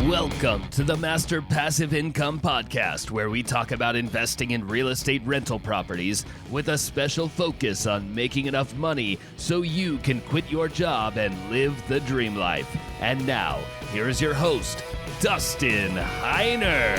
Welcome to the Master Passive Income Podcast, where we talk about investing in real estate rental properties with a special focus on making enough money so you can quit your job and live the dream life. And now, here is your host, Dustin Heiner.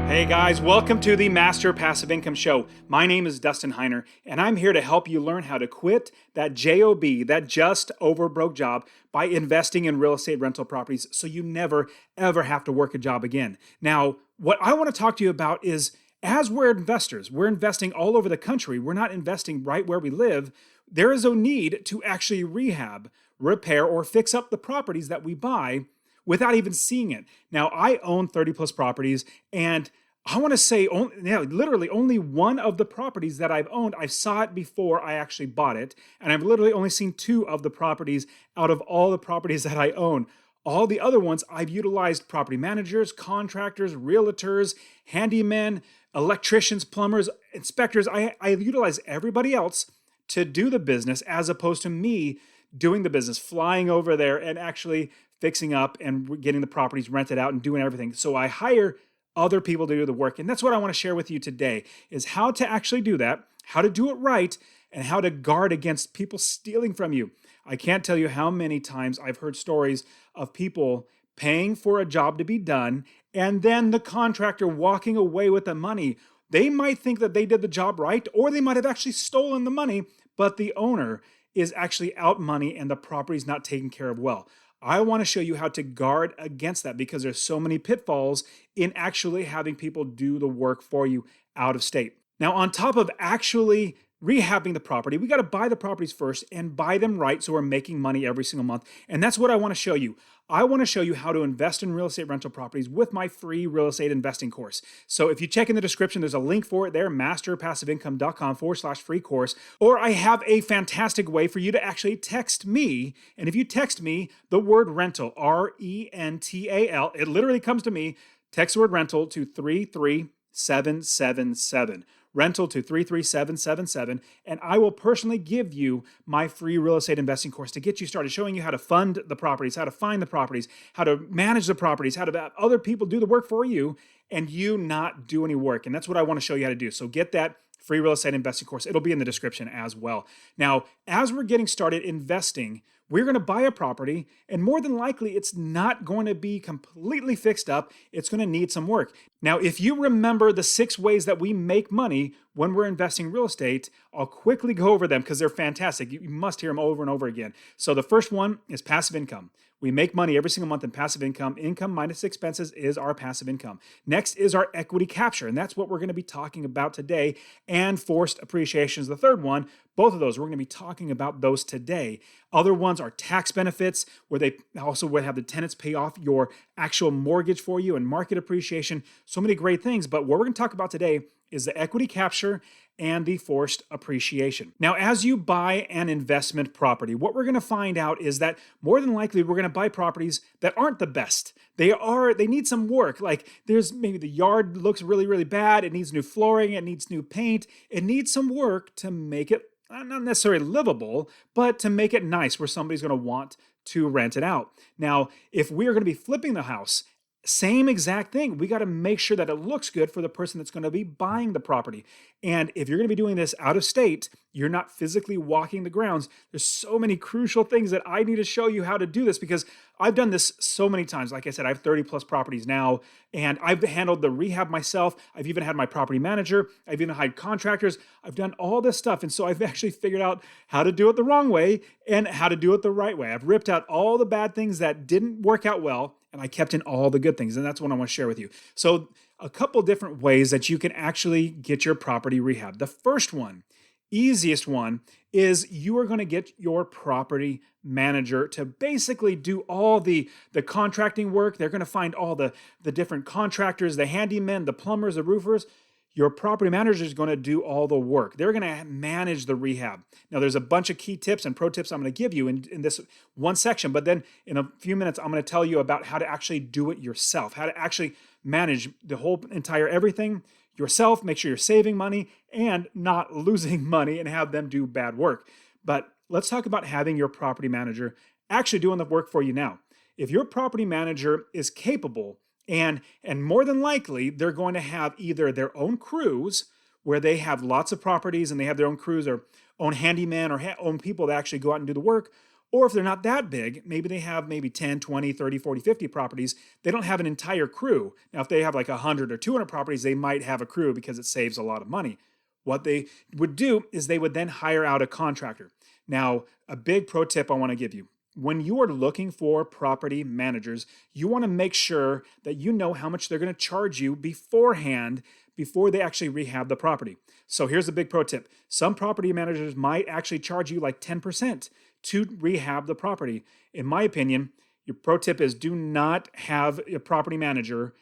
Hey guys, welcome to the Master Passive Income Show. My name is Dustin Heiner, and I'm here to help you learn how to quit that JOB, that just over broke job, by investing in real estate rental properties so you never, ever have to work a job again. Now, what I want to talk to you about is, as we're investors, we're investing all over the country. We're not investing right where we live. There is a need to actually rehab, repair, or fix up the properties that we buy without even seeing it. Now, I own 30 plus properties, and I want to say literally only one of the properties that I've owned, I saw it before I actually bought it, and I've literally only seen two of the properties out of all the properties that I own. All the other ones, I've utilized property managers, contractors, realtors, handymen, electricians, plumbers, inspectors. I utilize everybody else to do the business as opposed to me doing the business, flying over there and actually fixing up and getting the properties rented out and doing everything. So I hire other people to do the work. And that's what I want to share with you today, is how to actually do that, how to do it right, and how to guard against people stealing from you. I can't tell you how many times I've heard stories of people paying for a job to be done and then the contractor walking away with the money. They might think that they did the job right, or they might have actually stolen the money, but the owner is actually out money and the property's not taken care of well. I want to show you how to guard against that, because there's so many pitfalls in actually having people do the work for you out of state. Now, on top of actually rehabbing the property, we got to buy the properties first and buy them right so we're making money every single month. And that's what I want to show you. I want to show you how to invest in real estate rental properties with my free real estate investing course. So if you check in the description, there's a link for it there, masterpassiveincome.com/free course. Or I have a fantastic way for you to actually text me. And if you text me the word rental, RENTAL, it literally comes to me. Text the word rental to 33777. Rental to 33777, and I will personally give you my free real estate investing course to get you started, showing you how to fund the properties, how to find the properties, how to manage the properties, how to have other people do the work for you, and you not do any work. And that's what I want to show you how to do. So get that free real estate investing course. It'll be in the description as well. Now, as we're getting started investing, we're going to buy a property, and more than likely, it's not going to be completely fixed up. It's going to need some work. Now, if you remember the 6 ways that we make money when we're investing in real estate, I'll quickly go over them because they're fantastic. You must hear them over and over again. So the first one is passive income. We make money every single month in passive income. Income minus expenses is our passive income. Next is our equity capture, and that's what we're going to be talking about today. And forced appreciation is the third one. Both of those, we're going to be talking about those today. Other ones are tax benefits, where they also would have the tenants pay off your actual mortgage for you, and market appreciation. So many great things. But what we're going to talk about today is the equity capture and the forced appreciation. Now, as you buy an investment property, what we're going to find out is that more than likely we're going to buy properties that aren't the best. They need some work. Like, there's maybe the yard looks really, really bad. It needs new flooring. It needs new paint. It needs some work to make it not necessarily livable, but to make it nice where somebody's going to want to rent it out. Now, if we're going to be flipping the house, same exact thing. We got to make sure that it looks good for the person that's going to be buying the property. And if you're going to be doing this out of state, you're not physically walking the grounds. There's so many crucial things that I need to show you how to do this, because I've done this so many times. Like I said, I have 30 plus properties now, and I've handled the rehab myself. I've even had my property manager. I've even hired contractors. I've done all this stuff. And so I've actually figured out how to do it the wrong way and how to do it the right way. I've ripped out all the bad things that didn't work out well, and I kept in all the good things. And that's what I want to share with you. So a couple different ways that you can actually get your property rehab. The first one, easiest one, is you are going to get your property manager to basically do all the contracting work. They're going to find all the different contractors, the handymen, the plumbers, the roofers. Your property manager is going to do all the work. They're going to manage the rehab. Now, there's a bunch of key tips and pro tips I'm going to give you in this one section, but then in a few minutes, I'm going to tell you about how to actually do it yourself, how to actually manage the whole entire everything yourself, make sure you're saving money and not losing money and have them do bad work. But let's talk about having your property manager actually doing the work for you now. If your property manager is capable, and more than likely, they're going to have either their own crews where they have lots of properties and they have their own crews or own handyman or own people that actually go out and do the work. Or if they're not that big, maybe they have maybe 10, 20, 30, 40, 50 properties. They don't have an entire crew. Now, if they have like 100 or 200 properties, they might have a crew because it saves a lot of money. What they would do is they would then hire out a contractor. Now, a big pro tip I want to give you. When you are looking for property managers, you want to make sure that you know how much they're going to charge you beforehand before they actually rehab the property. So here's a big pro tip. Some property managers might actually charge you like 10% to rehab the property. In my opinion, your pro tip is do not have a property manager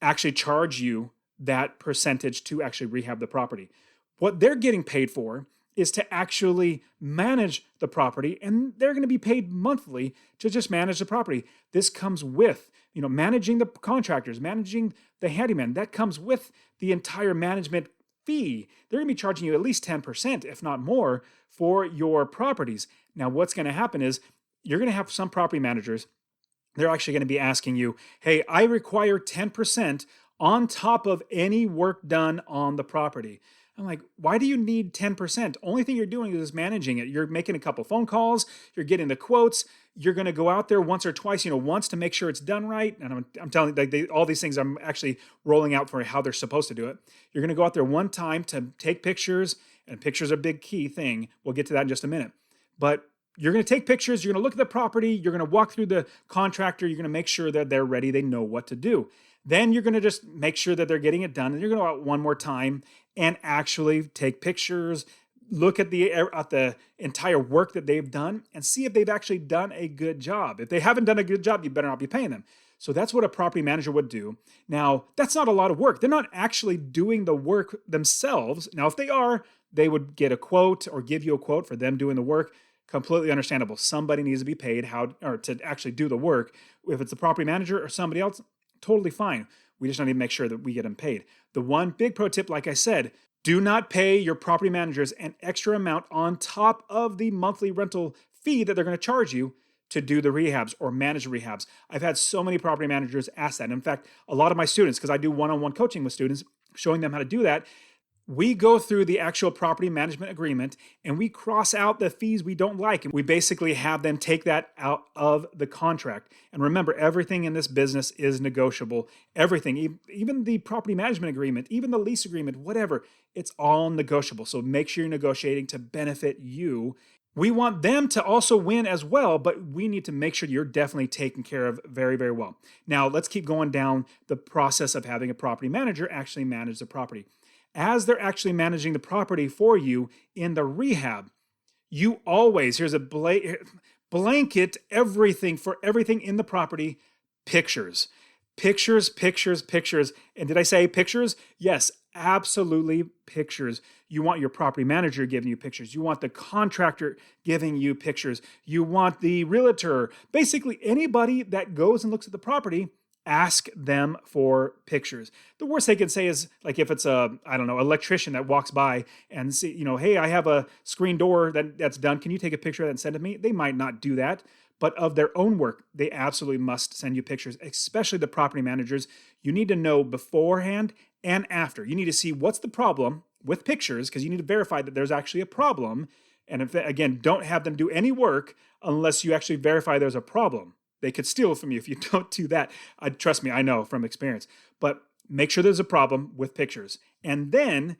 actually charge you that percentage to actually rehab the property. What they're getting paid for is to actually manage the property, and they're going to be paid monthly to just manage the property. This comes with, managing the contractors, managing the handyman. That comes with the entire management fee. They're going to be charging you at least 10%, if not more, for your properties. Now, what's going to happen is you're going to have some property managers, they're actually going to be asking you, hey, I require 10% on top of any work done on the property. I'm like, why do you need 10%? Only thing you're doing is managing it. You're making a couple phone calls. You're getting the quotes. You're going to go out there once or twice, once to make sure it's done right. And I'm telling you, all these things I'm actually rolling out for how they're supposed to do it. You're going to go out there one time to take pictures, and pictures are a big key thing. We'll get to that in just a minute. But you're going to take pictures. You're going to look at the property. You're going to walk through the contractor. You're going to make sure that they're ready. They know what to do. Then you're going to just make sure that they're getting it done. And you're going to go out one more time and actually take pictures, look at the entire work that they've done and see if they've actually done a good job. If they haven't done a good job, you better not be paying them. So that's what a property manager would do. Now, that's not a lot of work. They're not actually doing the work themselves. Now, if they are, they would get a quote or give you a quote for them doing the work. Completely understandable. Somebody needs to be paid to actually do the work. If it's a property manager or somebody else, totally fine. We just need to make sure that we get them paid. The one big pro tip, like I said, do not pay your property managers an extra amount on top of the monthly rental fee that they're going to charge you to do the rehabs or manage rehabs. I've had so many property managers ask that. In fact, a lot of my students, because I do one-on-one coaching with students, showing them how to do that, we go through the actual property management agreement and we cross out the fees we don't like. And we basically have them take that out of the contract. And remember, everything in this business is negotiable. Everything, even the property management agreement, even the lease agreement, whatever, it's all negotiable. So make sure you're negotiating to benefit you. We want them to also win as well, but we need to make sure you're definitely taken care of very, very well. Now, let's keep going down the process of having a property manager actually manage the property. As they're actually managing the property for you in the rehab, you always, here's a blanket everything for everything in the property, pictures. Pictures, pictures, pictures. And did I say pictures? Yes, absolutely pictures. You want your property manager giving you pictures. You want the contractor giving you pictures. You want the realtor, basically anybody that goes and looks at the property, ask them for pictures. The worst they can say is like if it's electrician that walks by and see, hey, I have a screen door that's done. Can you take a picture of that and send it to me? They might not do that, but of their own work, they absolutely must send you pictures, especially the property managers. You need to know beforehand and after. You need to see what's the problem with pictures because you need to verify that there's actually a problem. And again, don't have them do any work unless you actually verify there's a problem. They could steal from you if you don't do that. Trust me, I know from experience. But make sure there's a problem with pictures. And then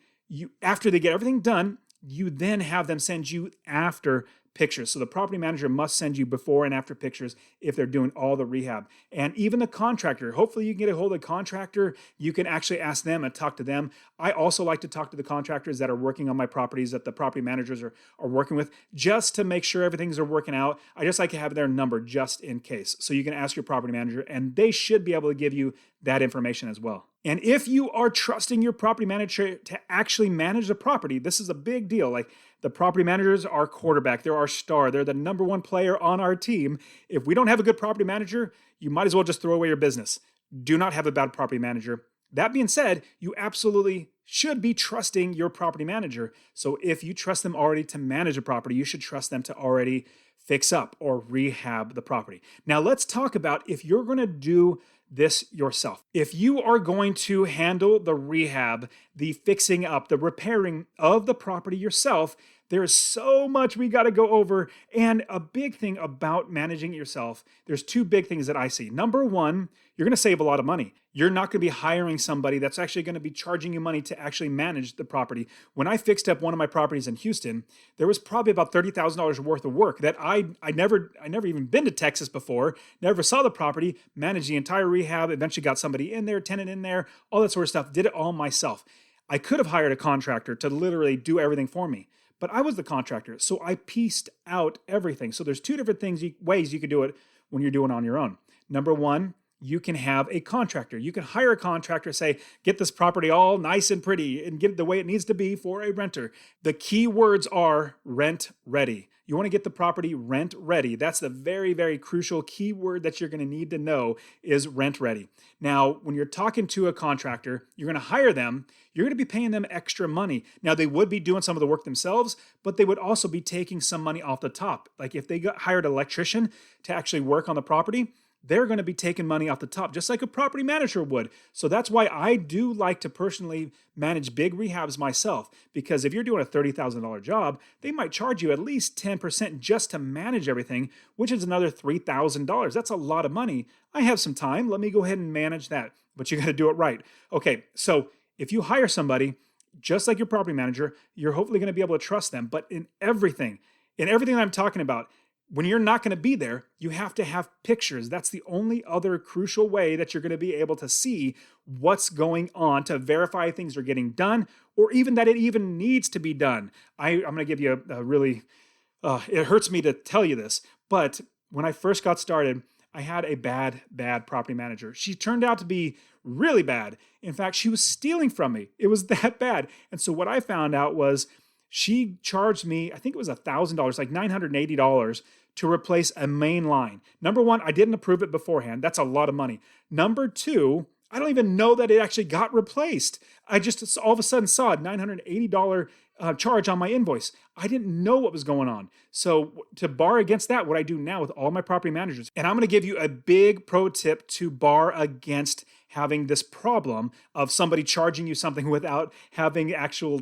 after they get everything done, you then have them send you after pictures. So the property manager must send you before and after pictures if they're doing all the rehab. And even the contractor, hopefully you can get a hold of the contractor. You can actually ask them and talk to them. I also like to talk to the contractors that are working on my properties that the property managers are working with just to make sure everything's working out. I just like to have their number just in case. So you can ask your property manager and they should be able to give you that information as well. And if you are trusting your property manager to actually manage the property, this is a big deal. Like the property managers are quarterback. They're our star. They're the number one player on our team. If we don't have a good property manager, you might as well just throw away your business. Do not have a bad property manager. That being said, you absolutely should be trusting your property manager. So if you trust them already to manage a property, you should trust them to already fix up or rehab the property. Now let's talk about if you're going to do this yourself. If you are going to handle the rehab, the fixing up, the repairing of the property yourself, there's so much we got to go over. And a big thing about managing it yourself, there's two big things that I see. Number one, you're going to save a lot of money. You're not going to be hiring somebody that's actually going to be charging you money to actually manage the property. When I fixed up one of my properties in Houston, there was probably about $30,000 worth of work that I never even been to Texas before, never saw the property, managed the entire rehab, eventually got somebody in there, tenant in there, all that sort of stuff, did it all myself. I could have hired a contractor to literally do everything for me, but I was the contractor, so I pieced out everything. So there's two different ways you could do it when you're doing it on your own. Number one, you can have a contractor. You can hire a contractor, say, get this property all nice and pretty and get it the way it needs to be for a renter. The key words are rent ready. You want to get the property rent ready. That's the very, very crucial key word that you're going to need to know is rent ready. Now, when you're talking to a contractor, you're going to hire them. You're going to be paying them extra money. Now, they would be doing some of the work themselves, but they would also be taking some money off the top. Like if they hired an electrician to actually work on the property, they're going to be taking money off the top, just like a property manager would. So that's why I do like to personally manage big rehabs myself, because if you're doing a $30,000 job, they might charge you at least 10% just to manage everything, which is another $3,000. That's a lot of money. I have some time. Let me go ahead and manage that, but you got to do it right. Okay, so if you hire somebody, just like your property manager, you're hopefully going to be able to trust them. But in everything I'm talking about, when you're not going to be there, you have to have pictures. That's the only other crucial way that you're going to be able to see what's going on, to verify things are getting done, or even that it even needs to be done. I'm going to give you a really, it hurts me to tell you this, but when I first got started, I had a bad property manager. She turned out to be really bad. In fact, she was stealing from me. It was that bad. And so what I found out was she charged me, I think it was $1,000, like $980 to replace a main line. Number one, I didn't approve it beforehand. That's a lot of money. Number two, I don't even know that it actually got replaced. I just all of a sudden saw a $980 charge on my invoice. I didn't know what was going on. So to bar against that, what I do now with all my property managers, and I'm going to give you a big pro tip to bar against having this problem of somebody charging you something without having actual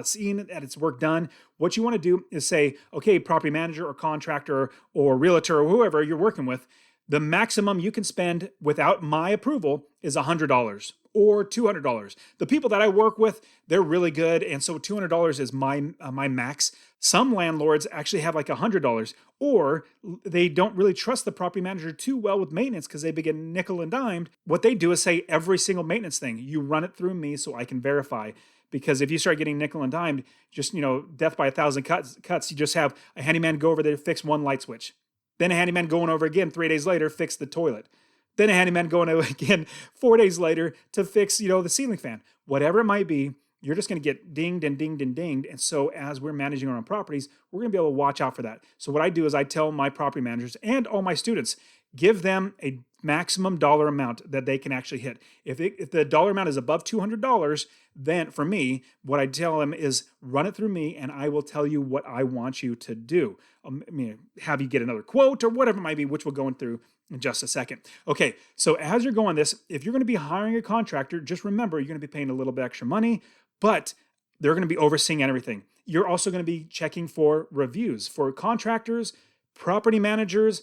seeing that it's work done. What you want to do is say, okay, property manager or contractor or realtor or whoever you're working with, the maximum you can spend without my approval is $100 or $200. The people that I work with, they're really good, and so $200 is my max. Some landlords actually have like $100, or they don't really trust the property manager too well with maintenance because they begin nickel and dimed. What they do is say every single maintenance thing, you run it through me so I can verify. Because if you start getting nickel and dimed, just death by 1,000 cuts, you just have a handyman go over there to fix one light switch. Then a handyman going over again 3 days later, fix the toilet. Then a handyman going over again 4 days later to fix, the ceiling fan. Whatever it might be, you're just going to get dinged and dinged and dinged. And so as we're managing our own properties, we're going to be able to watch out for that. So what I do is I tell my property managers and all my students, give them a maximum dollar amount that they can actually hit. If the dollar amount is above $200, then for me, what I tell them is run it through me and I will tell you what I want you to do. Have you get another quote or whatever it might be, which we'll go through in just a second. Okay, so as you're going this, if you're going to be hiring a contractor, just remember you're going to be paying a little bit extra money, but they're going to be overseeing everything. You're also going to be checking for reviews for contractors, property managers,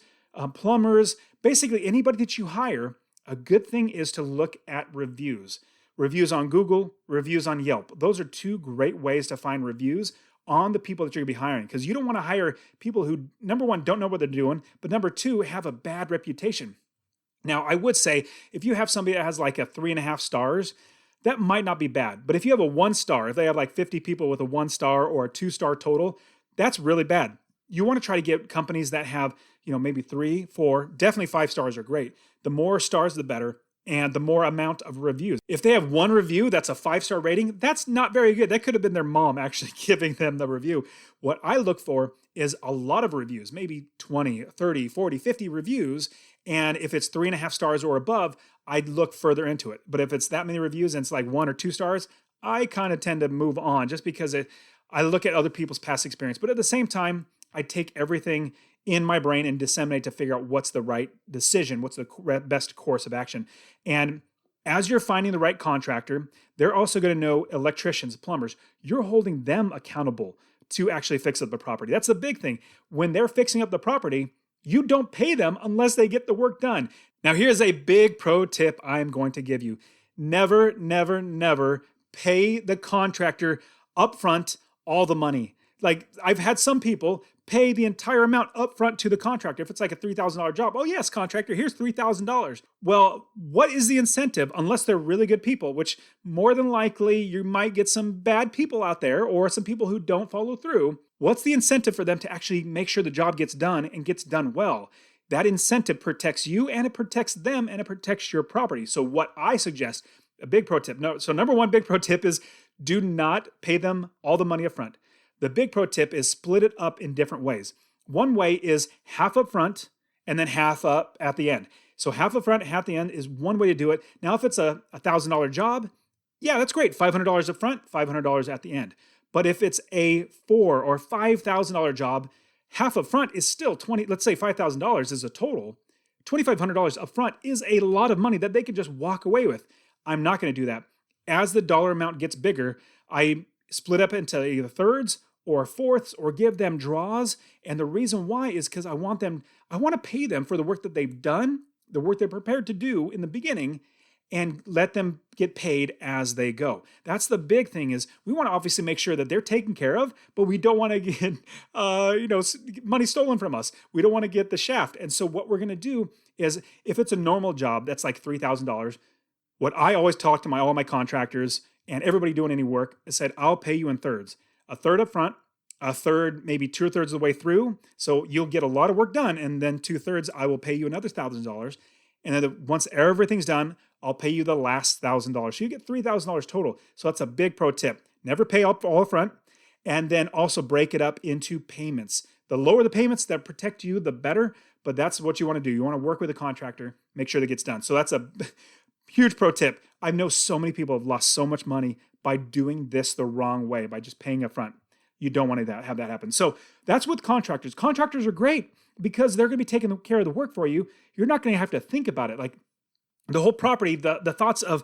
plumbers, basically anybody that you hire. A good thing is to look at reviews. Reviews on Google, reviews on Yelp. Those are two great ways to find reviews on the people that you're going to be hiring, because you don't want to hire people who, number one, don't know what they're doing, but number two, have a bad reputation. Now, I would say if you have somebody that has like a 3.5 stars, that might not be bad. But if you have a 1 star, if they have like 50 people with a 1 star or a 2 star total, that's really bad. You want to try to get companies that have, maybe 3, 4, definitely 5 stars are great. The more stars, the better. And the more amount of reviews. If they have 1 review that's a 5-star rating, that's not very good. That could have been their mom actually giving them the review. What I look for is a lot of reviews, maybe 20, 30, 40, 50 reviews. And if it's 3.5 stars or above, I'd look further into it. But if it's that many reviews and it's like 1 or 2 stars, I kind of tend to move on just because I look at other people's past experience. But at the same time, I take everything in my brain and disseminate to figure out what's the right decision, what's the best course of action. And as you're finding the right contractor, they're also going to know electricians, plumbers. You're holding them accountable to actually fix up the property. That's the big thing. When they're fixing up the property, you don't pay them unless they get the work done. Now, here's a big pro tip I'm going to give you. Never, never, never pay the contractor upfront all the money. Like, I've had some people pay the entire amount upfront to the contractor. If it's like a $3,000 job, oh yes, contractor, here's $3,000. Well, what is the incentive unless they're really good people, which more than likely you might get some bad people out there or some people who don't follow through. What's the incentive for them to actually make sure the job gets done and gets done well? That incentive protects you and it protects them and it protects your property. So what I suggest, a big pro tip. So number one big pro tip is do not pay them all the money up front. The big pro tip is split it up in different ways. One way is half up front and then half up at the end. So half up front, half at the end is one way to do it. Now, if it's a $1,000 job, yeah, that's great. $500 up front, $500 at the end. But if it's a $4,000 or $5,000 job, half up front is still let's say $5,000 is a total. $2,500 up front is a lot of money that they could just walk away with. I'm not going to do that. As the dollar amount gets bigger, I split up into either thirds or fourths or give them draws. And the reason why is because I want to pay them for the work that they've done, the work they're prepared to do in the beginning, and let them get paid as they go. That's the big thing is we want to obviously make sure that they're taken care of, but we don't want to get money stolen from us. We don't want to get the shaft. And so what we're going to do is if it's a normal job, that's like $3,000. What I always talk to all my contractors and everybody doing any work is said, I'll pay you in thirds. A third up front, a third, maybe 2/3 of the way through. So you'll get a lot of work done. And then 2/3, I will pay you another $1,000. And then once everything's done, I'll pay you the last $1,000. So you get $3,000 total. So that's a big pro tip. Never pay up all up front. And then also break it up into payments. The lower the payments that protect you, the better. But that's what you want to do. You want to work with a contractor, make sure that gets done. So that's a huge pro tip. I know so many people have lost so much money by doing this the wrong way, by just paying up front. You don't want to have that happen. So that's with contractors. Contractors are great because they're going to be taking care of the work for you. You're not going to have to think about it. Like the whole property, the thoughts of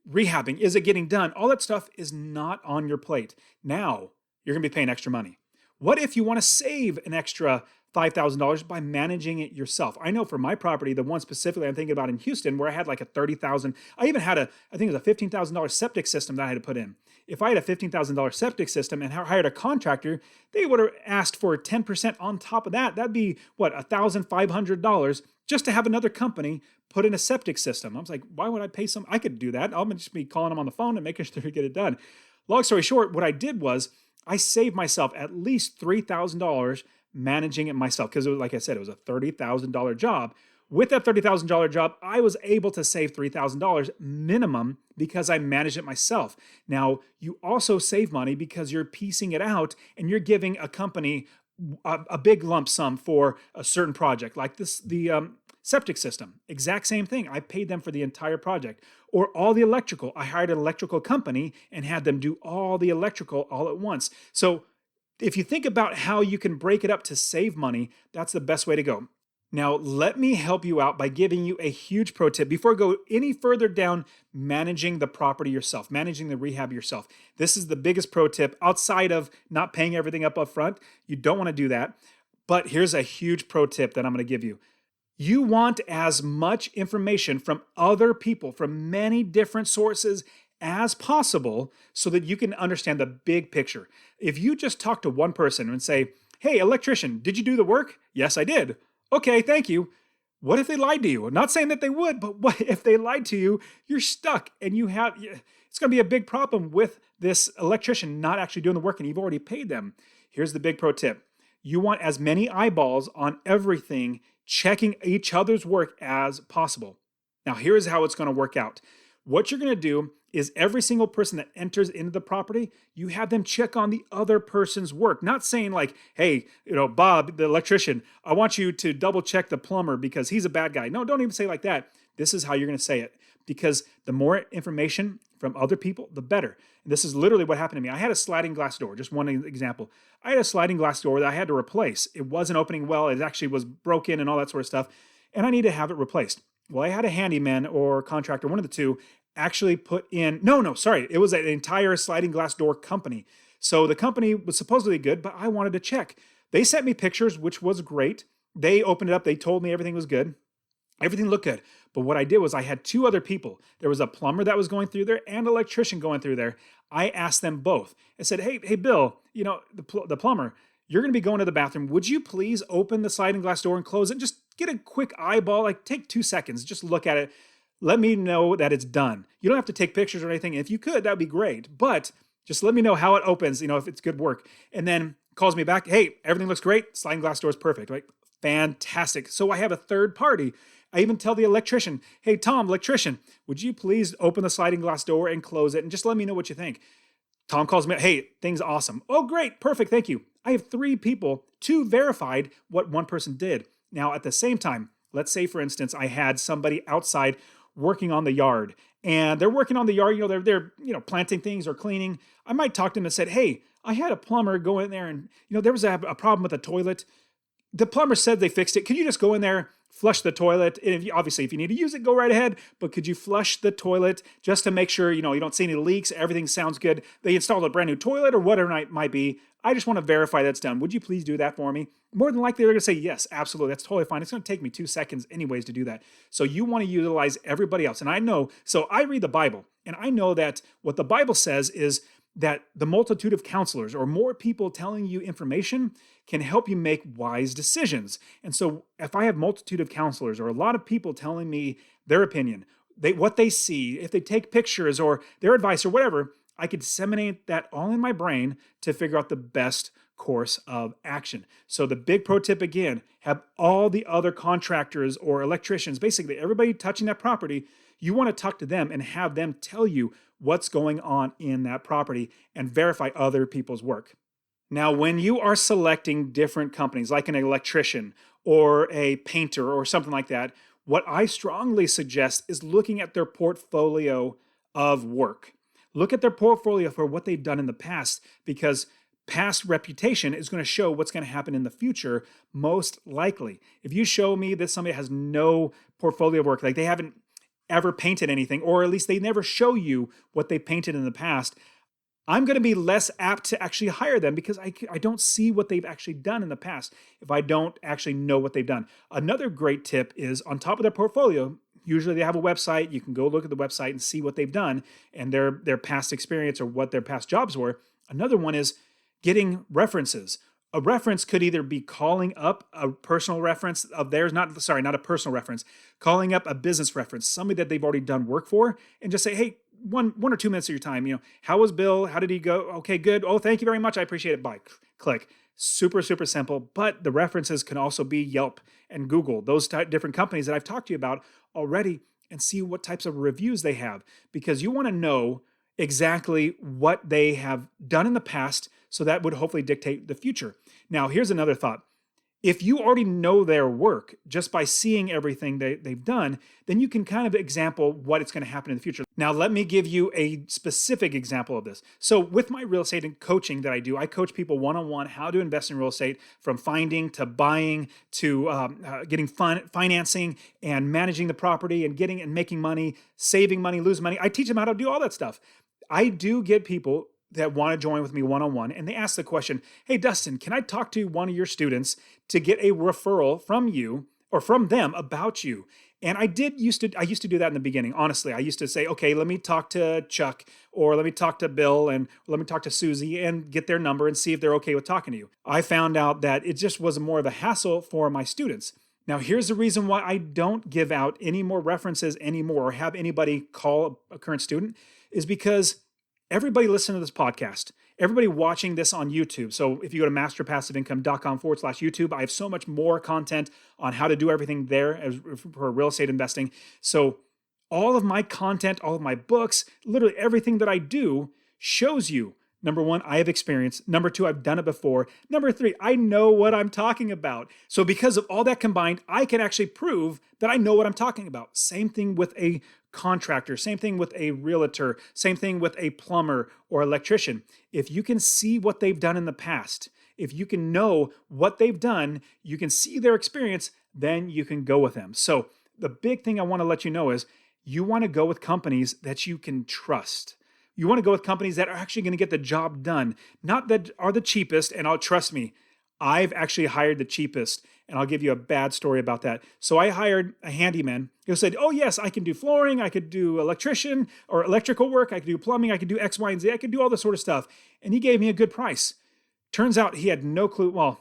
rehabbing, is it getting done? All that stuff is not on your plate. Now you're going to be paying extra money. What if you want to save an extra $5,000 by managing it yourself? I know for my property, the one specifically I'm thinking about in Houston, where I had like a $30,000, I even had I think it was a $15,000 septic system that I had to put in. If I had a $15,000 septic system and hired a contractor, they would have asked for 10% on top of that. That'd be what, $1,500 just to have another company put in a septic system. I was like, why would I pay some? I could do that. I'll just be calling them on the phone and making sure to get it done. Long story short, what I did was I saved myself at least $3,000 managing it myself, because like I said, it was a $30,000 job. With that $30,000 job, I was able to save $3,000 minimum because I managed it myself. Now, you also save money because you're piecing it out and you're giving a company a big lump sum for a certain project, like the septic system. Exact same thing. I paid them for the entire project. Or all the electrical. I hired an electrical company and had them do all the electrical all at once. So if you think about how you can break it up to save money, that's the best way to go. Now, let me help you out by giving you a huge pro tip before I go any further down managing the property yourself, managing the rehab yourself. This is the biggest pro tip outside of not paying everything up front. You don't want to do that. But here's a huge pro tip that I'm going to give you. You want as much information from other people, from many different sources as possible so that you can understand the big picture. If you just talk to one person and say, hey, electrician, did you do the work? Yes, I did. Okay, thank you. What if they lied to you? I'm not saying that they would, but what if they lied to you? You're stuck and it's going to be a big problem with this electrician not actually doing the work and you've already paid them. Here's the big pro tip. You want as many eyeballs on everything, checking each other's work as possible. Now, here's how it's going to work out. What you're going to do is every single person that enters into the property, you have them check on the other person's work. Not saying like, hey, Bob, the electrician, I want you to double check the plumber because he's a bad guy. No, don't even say like that. This is how you're going to say it. because the more information from other people, the better. And this is literally what happened to me. I had a sliding glass door, just one example. I had a sliding glass door that I had to replace. It wasn't opening well. It actually was broken and all that sort of stuff. And I needed to have it replaced. Well, I had a handyman or contractor, one of the two, actually put in, sorry. It was an entire sliding glass door company. So the company was supposedly good, but I wanted to check. They sent me pictures, which was great. They opened it up. They told me everything was good. Everything looked good. But what I did was I had two other people. There was a plumber that was going through there and an electrician going through there. I asked them both. I said, hey, Bill, the plumber, you're going to be going to the bathroom. Would you please open the sliding glass door and close it? Just get a quick eyeball, like take 2 seconds. Just look at it. Let me know that it's done. You don't have to take pictures or anything. If you could, that'd be great. But just let me know how it opens, if it's good work. And then calls me back. Hey, everything looks great. Sliding glass door is perfect, right? Fantastic. So I have a third party. I even tell the electrician, hey, Tom, electrician, would you please open the sliding glass door and close it and just let me know what you think? Tom calls me, hey, thing's awesome. Oh, great, perfect, thank you. I have 3 people, 2 verified what one person did. Now, at the same time, let's say, for instance, I had somebody outside working on the yard, and they're working on the yard, they're planting things or cleaning. I might talk to them and said, hey, I had a plumber go in there and, there was a problem with the toilet. The plumber said they fixed it. Could you just go in there, flush the toilet? And if you need to use it, go right ahead. But could you flush the toilet just to make sure, you don't see any leaks, everything sounds good. They installed a brand new toilet or whatever it might be. I just want to verify that's done. Would you please do that for me? More than likely, they're going to say, yes, absolutely. That's totally fine. It's going to take me 2 seconds anyways to do that. So you want to utilize everybody else. And I know, so I read the Bible, and I know that what the Bible says is that the multitude of counselors or more people telling you information can help you make wise decisions. And so if I have multitude of counselors or a lot of people telling me their opinion, what they see, if they take pictures or their advice or whatever, I could disseminate that all in my brain to figure out the best course of action. So the big pro tip again, have all the other contractors or electricians, basically everybody touching that property, you want to talk to them and have them tell you what's going on in that property and verify other people's work. Now, when you are selecting different companies, like an electrician or a painter or something like that, what I strongly suggest is looking at their portfolio of work. Look at their portfolio for what they've done in the past, because past reputation is going to show what's going to happen in the future, most likely. If you show me that somebody has no portfolio of work, like they haven't ever painted anything, or at least they never show you what they painted in the past, I'm going to be less apt to actually hire them because I don't see what they've actually done in the past if I don't actually know what they've done. Another great tip is on top of their portfolio, usually they have a website. You can go look at the website and see what they've done and their past experience or what their past jobs were. Another one is getting references. A reference could either be calling up a personal reference of theirs, not a personal reference, calling up a business reference, somebody that they've already done work for, and just say, hey, one or 2 minutes of your time, how was Bill? How did he go? Okay, good. Oh, thank you very much. I appreciate it. Bye. Click. Super, super simple. But the references can also be Yelp and Google, those different companies that I've talked to you about already, and see what types of reviews they have, because you want to know exactly what they have done in the past, so that would hopefully dictate the future. Now, here's another thought. If you already know their work just by seeing everything they've done, then you can kind of example what it's going to happen in the future. Now, let me give you a specific example of this. So with my real estate and coaching that I do, I coach people one-on-one how to invest in real estate, from finding to buying to getting financing and managing the property and getting and making money, saving money, losing money. I teach them how to do all that stuff. I do get people that want to join with me one-on-one, and they ask the question, hey, Dustin, can I talk to one of your students to get a referral from you or from them about you? And I used to do that in the beginning. Honestly, I used to say, okay, let me talk to Chuck, or let me talk to Bill, and let me talk to Susie and get their number and see if they're okay with talking to you. I found out that it just was more of a hassle for my students. Now, here's the reason why I don't give out any more references anymore or have anybody call a current student, is because everybody listening to this podcast, everybody watching this on YouTube. So if you go to masterpassiveincome.com/YouTube, I have so much more content on how to do everything there for real estate investing. So all of my content, all of my books, literally everything that I do shows you Number one, I have experience. Number two, I've done it before. Number three, I know what I'm talking about. So because of all that combined, I can actually prove that I know what I'm talking about. Same thing with a contractor, same thing with a realtor, same thing with a plumber or electrician. If you can see what they've done in the past, if you can know what they've done, you can see their experience, then you can go with them. So the big thing I want to let you know is you want to go with companies that you can trust. You want to go with companies that are actually going to get the job done, not that are the cheapest. And trust me, I've actually hired the cheapest, and I'll give you a bad story about that. So I hired a handyman who said, oh yes, I can do flooring, I could do electrician or electrical work, I could do plumbing, I could do X, Y, and Z, I could do all this sort of stuff. And he gave me a good price. Turns out he had no clue. Well,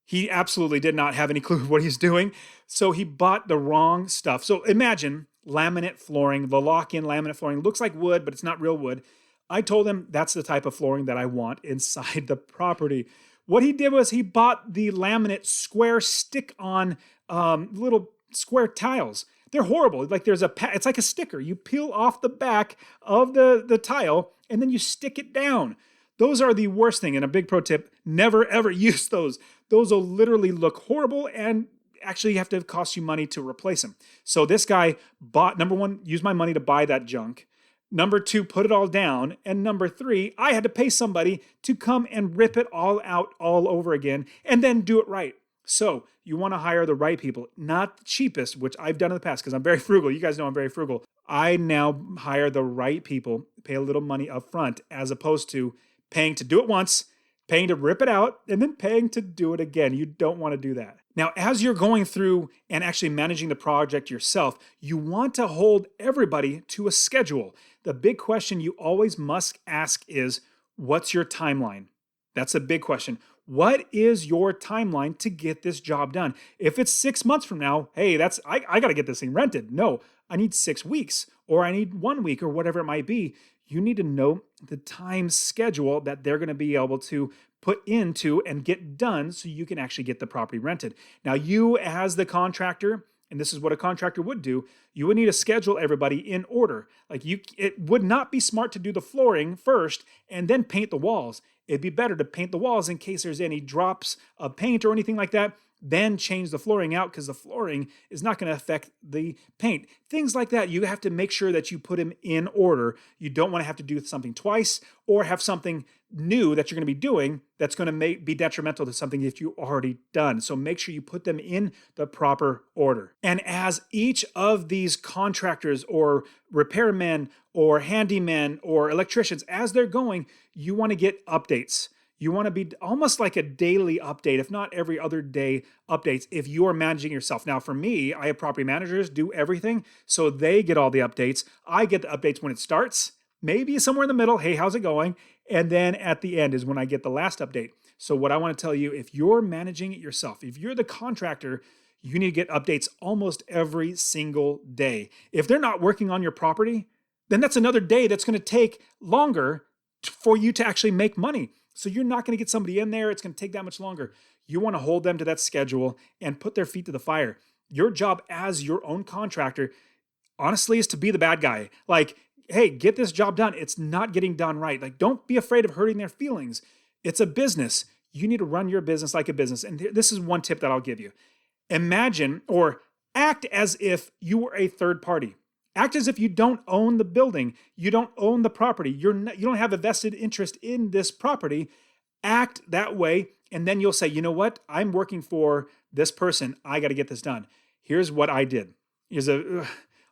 he absolutely did not have any clue what he's doing. So he bought the wrong stuff. So imagine laminate flooring, the lock-in laminate flooring. Looks like wood, but it's not real wood. I told him that's the type of flooring that I want inside the property. What he did was he bought the laminate square stick-on little square tiles. They're horrible. Like it's like a sticker. You peel off the back of the tile and then you stick it down. Those are the worst thing. And a big pro tip, never ever use those. Those will literally look horrible and actually have to cost you money to replace them. So this guy bought, number one, used my money to buy that junk. Number two, put it all down. And number three, I had to pay somebody to come and rip it all out all over again and then do it right. So you want to hire the right people, not the cheapest, which I've done in the past because I'm very frugal. You guys know I'm very frugal. I now hire the right people, pay a little money up front as opposed to paying to do it once, paying to rip it out, and then paying to do it again. You don't want to do that. Now, as you're going through and actually managing the project yourself, you want to hold everybody to a schedule. The big question you always must ask is, what's your timeline? That's a big question. What is your timeline to get this job done? If it's 6 months from now, hey, I got to get this thing rented. No, I need 6 weeks or I need 1 week or whatever it might be. You need to know the time schedule that they're going to be able to put into and get done so you can actually get the property rented. Now, you as the contractor, and this is what a contractor would do, you would need to schedule everybody in order. It would not be smart to do the flooring first and then paint the walls. It'd be better to paint the walls in case there's any drops of paint or anything like that, then change the flooring out because the flooring is not going to affect the paint. Things like that, you have to make sure that you put them in order. You don't want to have to do something twice or have something new that you're going to be doing that's going to be detrimental to something that you already done. So make sure you put them in the proper order. And as each of these contractors or repairmen or handymen or electricians, as they're going, you want to get updates. You want to be almost like a daily update, if not every other day updates, if you are managing yourself. Now, for me, I have property managers do everything, so they get all the updates. I get the updates when it starts, maybe somewhere in the middle, hey, how's it going? And then at the end is when I get the last update. So what I want to tell you, if you're managing it yourself, if you're the contractor, you need to get updates almost every single day. If they're not working on your property, then that's another day that's going to take longer for you to actually make money. So you're not going to get somebody in there. It's going to take that much longer. You want to hold them to that schedule and put their feet to the fire. Your job as your own contractor, honestly, is to be the bad guy. Like, hey, get this job done. It's not getting done right. Like, don't be afraid of hurting their feelings. It's a business. You need to run your business like a business. And this is one tip that I'll give you. Imagine or act as if you were a third party. Act as if you don't own the building. You don't own the property. You don't have a vested interest in this property. Act that way, and then you'll say, you know what? I'm working for this person. I got to get this done. Here's what I did. Here's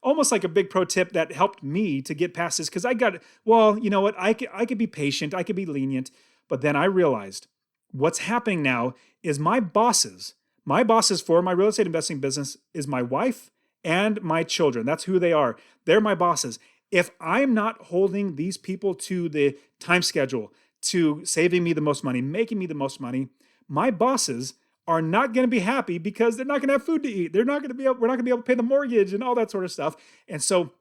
almost like a big pro tip that helped me to get past this because you know what? I could be patient. I could be lenient. But then I realized what's happening now is my bosses for my real estate investing business is my wife and my children. That's who they are. They're my bosses. If I'm not holding these people to the time schedule, to saving me the most money, making me the most money, my bosses are not going to be happy because they're not going to have food to eat. We're not going to be able to pay the mortgage and all that sort of stuff. And so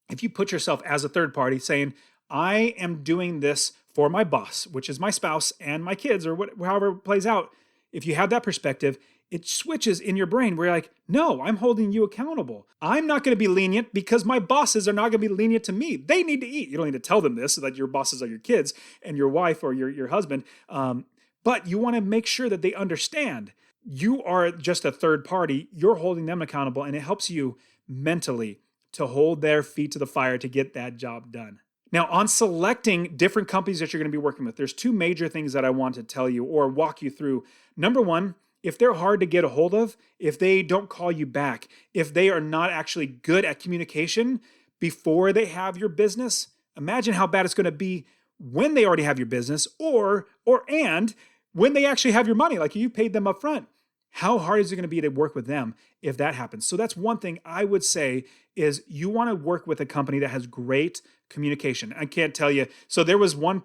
if you put yourself as a third party saying, I am doing this for my boss, which is my spouse and my kids or however it plays out, if you have that perspective, it switches in your brain where you're like, no, I'm holding you accountable. I'm not going to be lenient because my bosses are not going to be lenient to me. They need to eat. You don't need to tell them this so that your bosses are your kids and your wife or your husband. But you want to make sure that they understand you are just a third party. You're holding them accountable, and it helps you mentally to hold their feet to the fire to get that job done. Now, on selecting different companies that you're going to be working with, there's two major things that I want to tell you or walk you through. Number one, if they're hard to get a hold of, if they don't call you back, if they are not actually good at communication before they have your business, imagine how bad it's going to be when they already have your business and when they actually have your money, like you paid them up front. How hard is it going to be to work with them if that happens? So that's one thing I would say is you want to work with a company that has great communication. I can't tell you. So there was one,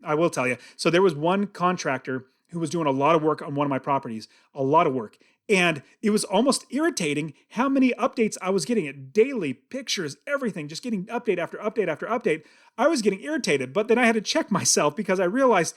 I will tell you. So there was one contractor who was doing a lot of work on one of my properties, a lot of work. And it was almost irritating how many updates I was getting at daily, pictures, everything, just getting update after update after update. I was getting irritated, but then I had to check myself because I realized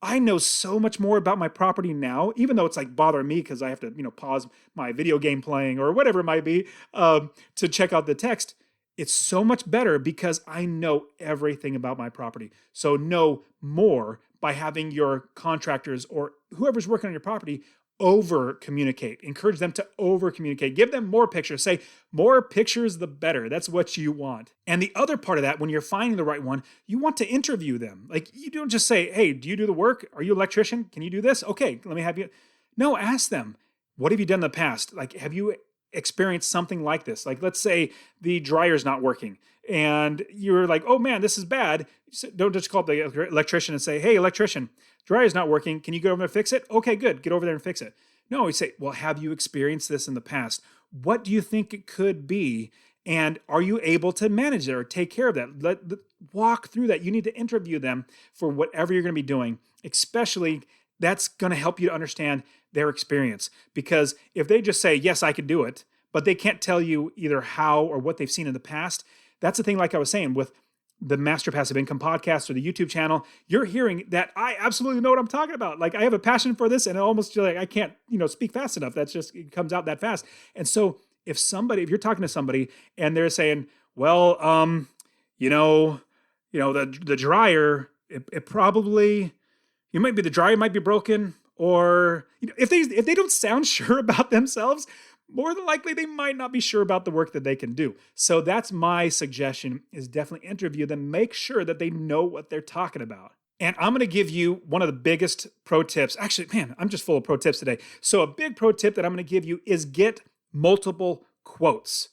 I know so much more about my property now, even though it's like bothering me because I have to, pause my video game playing or whatever it might be to check out the text. It's so much better because I know everything about my property. So know more by having your contractors or whoever's working on your property over communicate. Encourage them to over communicate. Give them more pictures. Say more pictures, the better. That's what you want. And the other part of that, when you're finding the right one, you want to interview them. Like you don't just say, hey, do you do the work? Are you an electrician? Can you do this? Okay, let me have you. No, ask them. What have you done in the past? Like, have you experienced something like this? Like, let's say the dryer's not working and you're like, oh man, this is bad. Don't just call up the electrician and say, hey, electrician, dryer's not working. Can you go over there and fix it? Okay, good. Get over there and fix it. No, we say, well, have you experienced this in the past? What do you think it could be? And are you able to manage it or take care of that? Walk through that. You need to interview them for whatever you're going to be doing, especially that's going to help you to understand their experience. Because if they just say, yes, I can do it, but they can't tell you either how or what they've seen in the past, that's the thing, like I was saying, with the Master Passive Income podcast or the YouTube channel, you're hearing that I absolutely know what I'm talking about. Like I have a passion for this and almost like I can't, speak fast enough. That's just, it comes out that fast. And so if you're talking to somebody and they're saying, well, the dryer, it probably, the dryer might be broken, or if they don't sound sure about themselves, more than likely they might not be sure about the work that they can do. So that's my suggestion, is definitely interview them, make sure that they know what they're talking about. And I'm going to give you one of the biggest pro tips. Actually, man, I'm just full of pro tips today. So a big pro tip that I'm going to give you is get multiple quotes.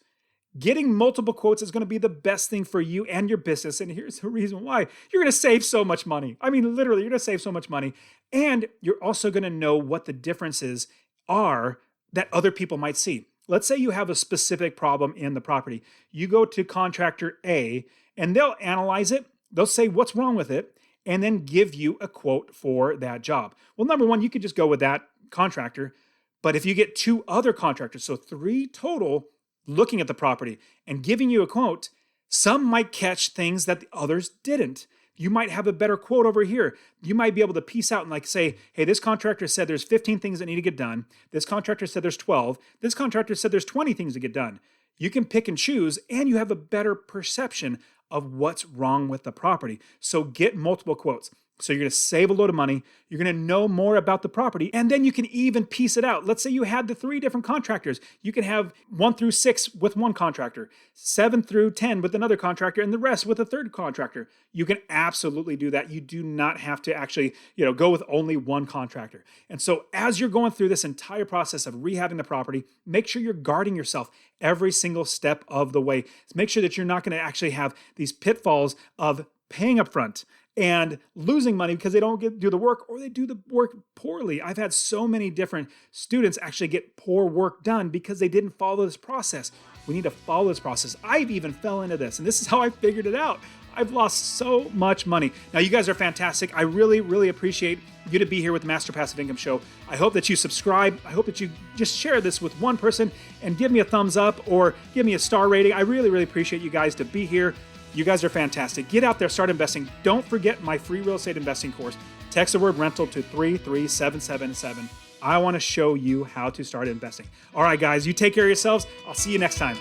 Getting multiple quotes is going to be the best thing for you and your business. And here's the reason why. You're going to save so much money. I mean, literally, you're going to save so much money. And you're also going to know what the differences are that other people might see. Let's say you have a specific problem in the property. You go to contractor A and they'll analyze it. They'll say what's wrong with it and then give you a quote for that job. Well, number one, you could just go with that contractor. But if you get two other contractors, so three total, looking at the property and giving you a quote, some might catch things that the others didn't. You might have a better quote over here. You might be able to piece out and say, hey, this contractor said there's 15 things that need to get done. This contractor said there's 12. This contractor said there's 20 things to get done. You can pick and choose, and you have a better perception of what's wrong with the property. So get multiple quotes. So you're going to save a load of money. You're going to know more about the property, and then you can even piece it out. Let's say you had the 3 different contractors. You can have 1 through 6 with one contractor, 7 through 10 with another contractor, and the rest with a third contractor. You can absolutely do that. You do not have to actually, go with only one contractor. And so as you're going through this entire process of rehabbing the property, make sure you're guarding yourself every single step of the way. Make sure that you're not going to actually have these pitfalls of paying up front and losing money because they don't do the work, or they do the work poorly. I've had so many different students actually get poor work done because they didn't follow this process. We need to follow this process. I've even fell into this, and this is how I figured it out. I've lost so much money. Now, you guys are fantastic. I really, really appreciate you to be here with the Master Passive Income Show. I hope that you subscribe. I hope that you just share this with one person and give me a thumbs up or give me a star rating. I really, really appreciate you guys to be here. You guys are fantastic. Get out there, start investing. Don't forget my free real estate investing course. Text the word rental to 33777. I want to show you how to start investing. All right, guys, you take care of yourselves. I'll see you next time.